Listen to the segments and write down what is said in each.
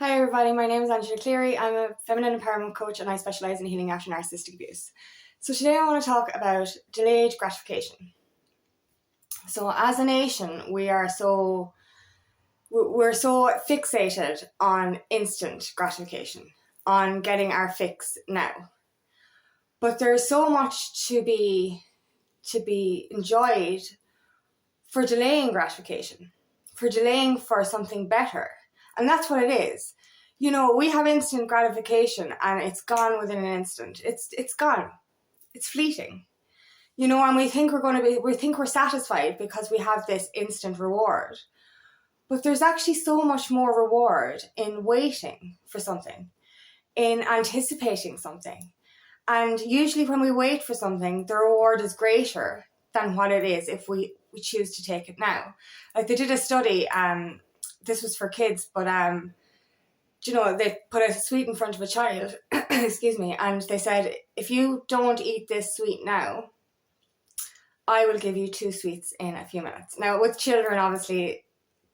Hi everybody, my name is Angela Cleary. I'm a feminine empowerment coach and I specialise in healing after narcissistic abuse. So today I want to talk about delayed gratification. So as a nation, we're so fixated on instant gratification, on getting our fix now. But there's so much to be enjoyed for delaying gratification, for delaying for something better. And that's what it is. You know, we have instant gratification and it's gone within an instant. It's gone. It's fleeting. You know, and we think we're satisfied because we have this instant reward. But there's actually so much more reward in waiting for something, in anticipating something. And usually when we wait for something, the reward is greater than what it is if we choose to take it now. Like they did a study, this was for kids, but you know, they put a sweet in front of a child, excuse me, and they said, if you don't eat this sweet now, I will give you 2 sweets in a few minutes. Now with children, obviously,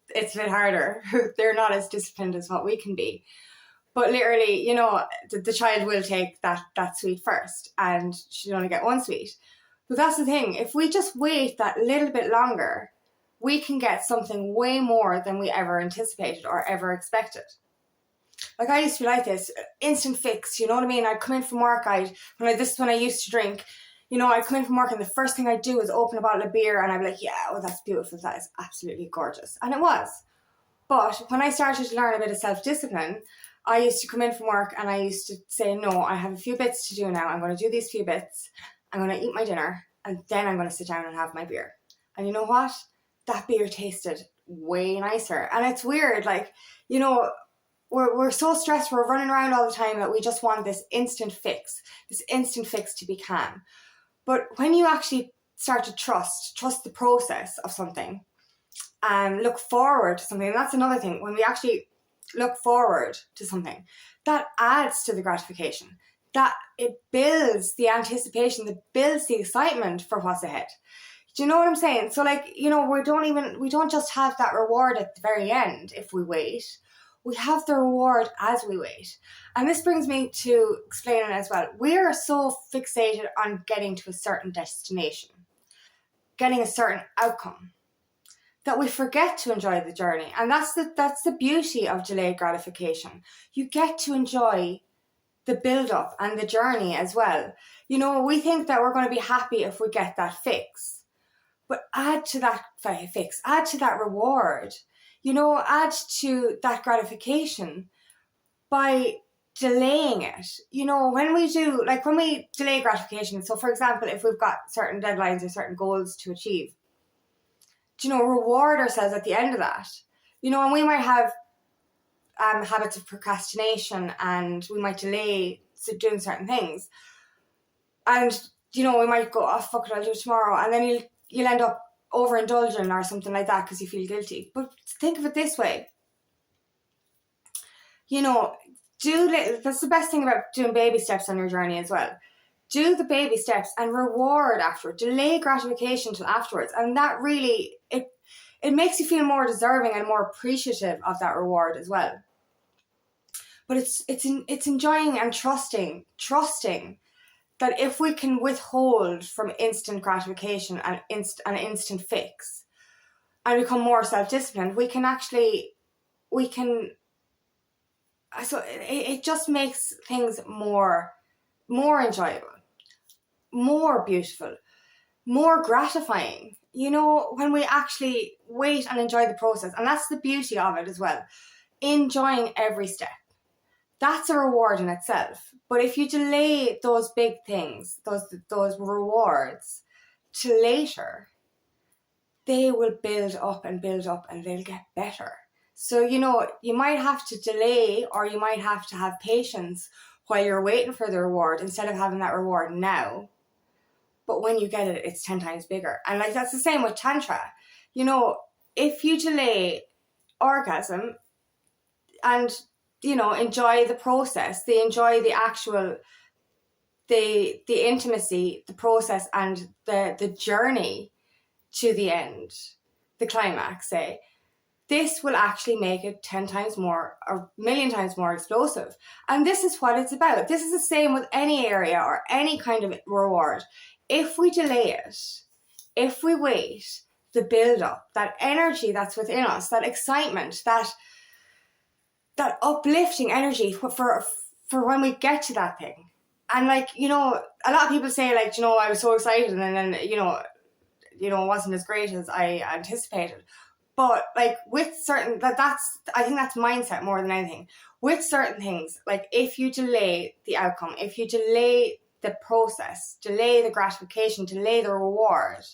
it's a bit harder. They're not as disciplined as what we can be. But literally, you know, the child will take that sweet first and she'll only get 1 sweet. But that's the thing, if we just wait that little bit longer, we can get something way more than we ever anticipated or ever expected. Like I used to be like this, instant fix, you know what I mean? I'd come in from work, this is when I used to drink, you know, I'd come in from work and the first thing I'd do is open a bottle of beer and I'd be like, yeah, oh, that's beautiful, that is absolutely gorgeous. And it was. But when I started to learn a bit of self-discipline, I used to come in from work and I used to say, no, I have a few bits to do now. I'm going to do these few bits. I'm going to eat my dinner and then I'm going to sit down and have my beer. And you know what? That beer tasted way nicer. And it's weird, like, you know, we're so stressed, we're running around all the time that we just want this instant fix to be calm. But when you actually start to trust the process of something and look forward to something, and that's another thing, when we actually look forward to something, that adds to the gratification, that it builds the anticipation, that builds the excitement for what's ahead. Do you know what I'm saying? So like, you know, we don't just have that reward at the very end if we wait. We have the reward as we wait. And this brings me to explaining as well. We are so fixated on getting to a certain destination, getting a certain outcome, that we forget to enjoy the journey. And that's the beauty of delayed gratification. You get to enjoy the build-up and the journey as well. You know, we think that we're going to be happy if we get that fix. But add to that fix, add to that reward, you know, add to that gratification by delaying it. You know, when we delay gratification, so for example, if we've got certain deadlines or certain goals to achieve, you know, reward ourselves at the end of that. You know, and we might have habits of procrastination and we might delay doing certain things. And, you know, we might go, oh, fuck it, I'll do it tomorrow. And then you'll end up overindulging or something like that because you feel guilty. But think of it this way. You know, that's the best thing about doing baby steps on your journey as well. Do the baby steps and reward afterward. Delay gratification till afterwards. And that really, it makes you feel more deserving and more appreciative of that reward as well. But it's enjoying and trusting that if we can withhold from instant gratification and an instant fix and become more self-disciplined, so it just makes things more enjoyable, more beautiful, more gratifying, you know, when we actually wait and enjoy the process. And that's the beauty of it as well, enjoying every step. That's a reward in itself. But if you delay those big things, those rewards to later, they will build up and they'll get better. So, you know, you might have to delay or you might have to have patience while you're waiting for the reward instead of having that reward now. But when you get it, it's 10 times bigger. And like that's the same with Tantra. You know, if you delay orgasm and, you know, enjoy the process, they enjoy the actual, the intimacy, the process and the journey to the end, the climax, say, this will actually make it 10 times more or a million times more explosive. And this is what it's about. This is the same with any area or any kind of reward. If we delay it, if we wait, the build up, that energy that's within us, that excitement, that uplifting energy for when we get to that thing. And like, a lot of people say like, I was so excited and then, it wasn't as great as I anticipated. But like with certain, I think that's mindset more than anything. With certain things, like if you delay the outcome, if you delay the process, delay the gratification, delay the reward,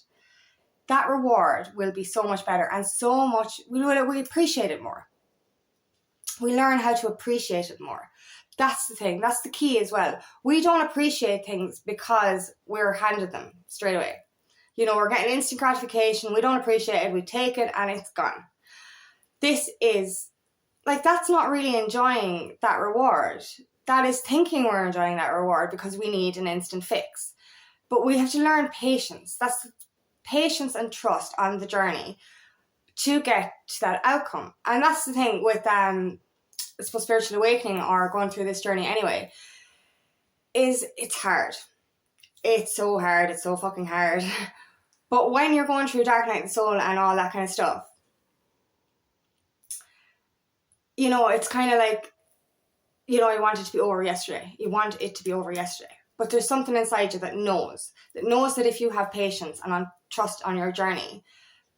that reward will be so much better and so much, we appreciate it more. We learn how to appreciate it more. That's the thing. That's the key as well. We don't appreciate things because we're handed them straight away. We're getting instant gratification. We don't appreciate it. We take it and it's gone. This is like, that's not really enjoying that reward. That is thinking we're enjoying that reward because we need an instant fix. But we have to learn patience. That's patience and trust on the journey to get to that outcome. And that's the thing with I suppose spiritual awakening or going through this journey anyway, is it's hard. It's so hard. It's so fucking hard. But when you're going through dark night of the soul and all that kind of stuff, it's kind of like, you want it to be over yesterday. You want it to be over yesterday. But there's something inside you that knows that if you have patience and trust on your journey,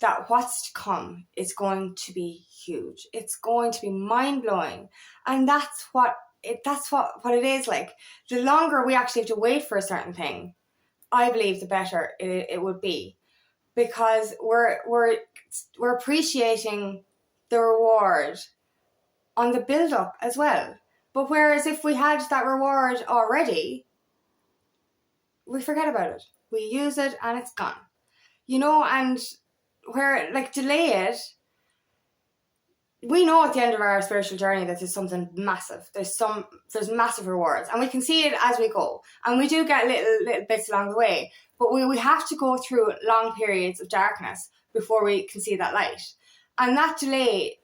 that what's to come is going to be huge. It's going to be mind-blowing. And that's what it is like. The longer we actually have to wait for a certain thing, I believe the better it would be. Because we're appreciating the reward on the build-up as well. But whereas if we had that reward already, we forget about it. We use it and it's gone. And where like delay it, we know at the end of our spiritual journey that there's something massive. There's massive rewards, and we can see it as we go. And we do get little bits along the way, but we have to go through long periods of darkness before we can see that light. And that delay,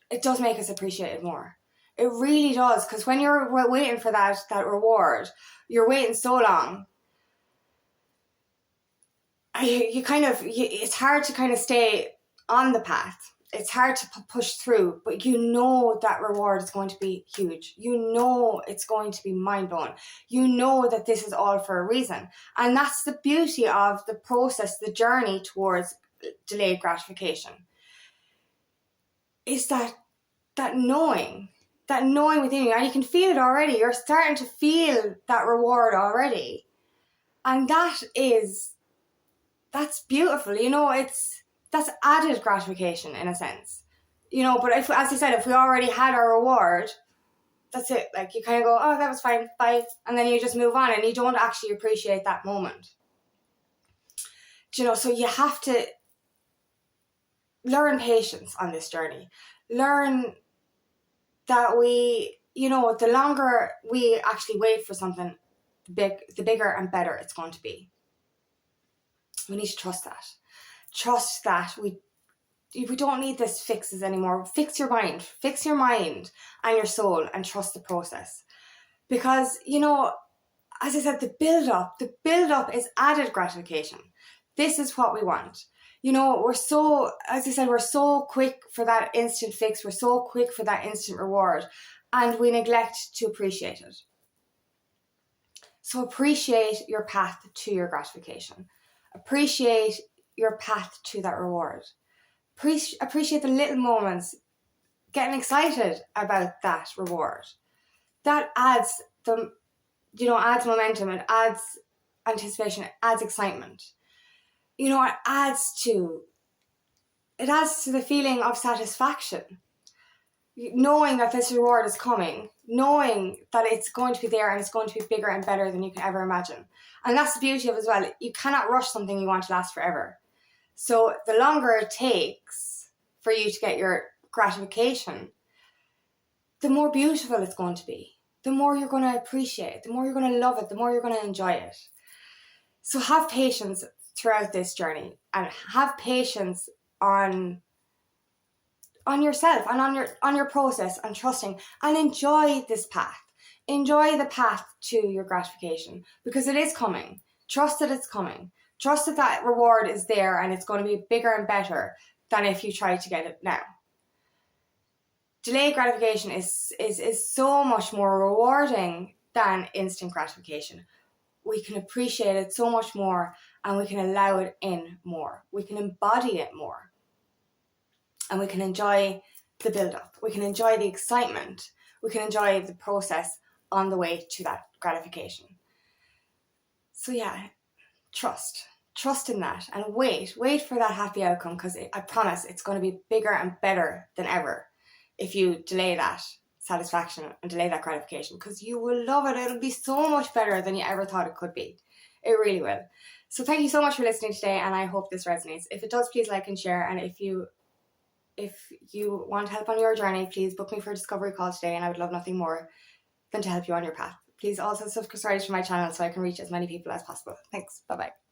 it does make us appreciate it more. It really does, because when you're waiting for that reward, you're waiting so long. It's hard to kind of stay on the path. It's hard to push through, but that reward is going to be huge. It's going to be mind-blowing. That this is all for a reason. And that's the beauty of the process, the journey towards delayed gratification. Is that knowing within you, and you can feel it already. You're starting to feel that reward already. And that's beautiful. That's added gratification in a sense, but if, as I said, if we already had our reward, that's it. Like you kind of go, oh, that was fine, bye. And then you just move on and you don't actually appreciate that moment. So you have to learn patience on this journey. Learn that the longer we actually wait for something, the bigger and better it's going to be. We need to trust that. Trust that we don't need this fixes anymore. Fix your mind and your soul, and trust the process. Because, as I said, the build up is added gratification. This is what we want. We're so quick for that instant fix. We're so quick for that instant reward, and we neglect to appreciate it. So appreciate your path to your gratification. Appreciate your path to that reward. Appreciate the little moments, getting excited about that reward. That adds adds momentum, it adds anticipation, it adds excitement. It adds to the feeling of satisfaction. Knowing that this reward is coming, knowing that it's going to be there and it's going to be bigger and better than you can ever imagine. And that's the beauty of it as well. You cannot rush something you want to last forever. So the longer it takes for you to get your gratification, the more beautiful it's going to be. The more you're going to appreciate it, the more you're going to love it, the more you're going to enjoy it. So have patience throughout this journey, and have patience on on yourself and on your process and trusting, and enjoy this path. Enjoy the path to your gratification, because it is coming. Trust that it's coming. Trust that that reward is there and it's going to be bigger and better than if you try to get it now. Delayed gratification is so much more rewarding than instant gratification. We can appreciate it so much more, and we can allow it in more. We can embody it more. And we can enjoy the build-up. We can enjoy the excitement. We can enjoy the process on the way to that gratification. So yeah, trust in that, and wait for that happy outcome, because I promise it's going to be bigger and better than ever if you delay that satisfaction and delay that gratification, because you will love it. It'll be so much better than you ever thought it could be. It really will. So thank you so much for listening today, and I hope this resonates. If it does, please like and share, and if you want help on your journey, please book me for a discovery call today, and I would love nothing more than to help you on your path. Please also subscribe to my channel so I can reach as many people as possible. Thanks. Bye-bye.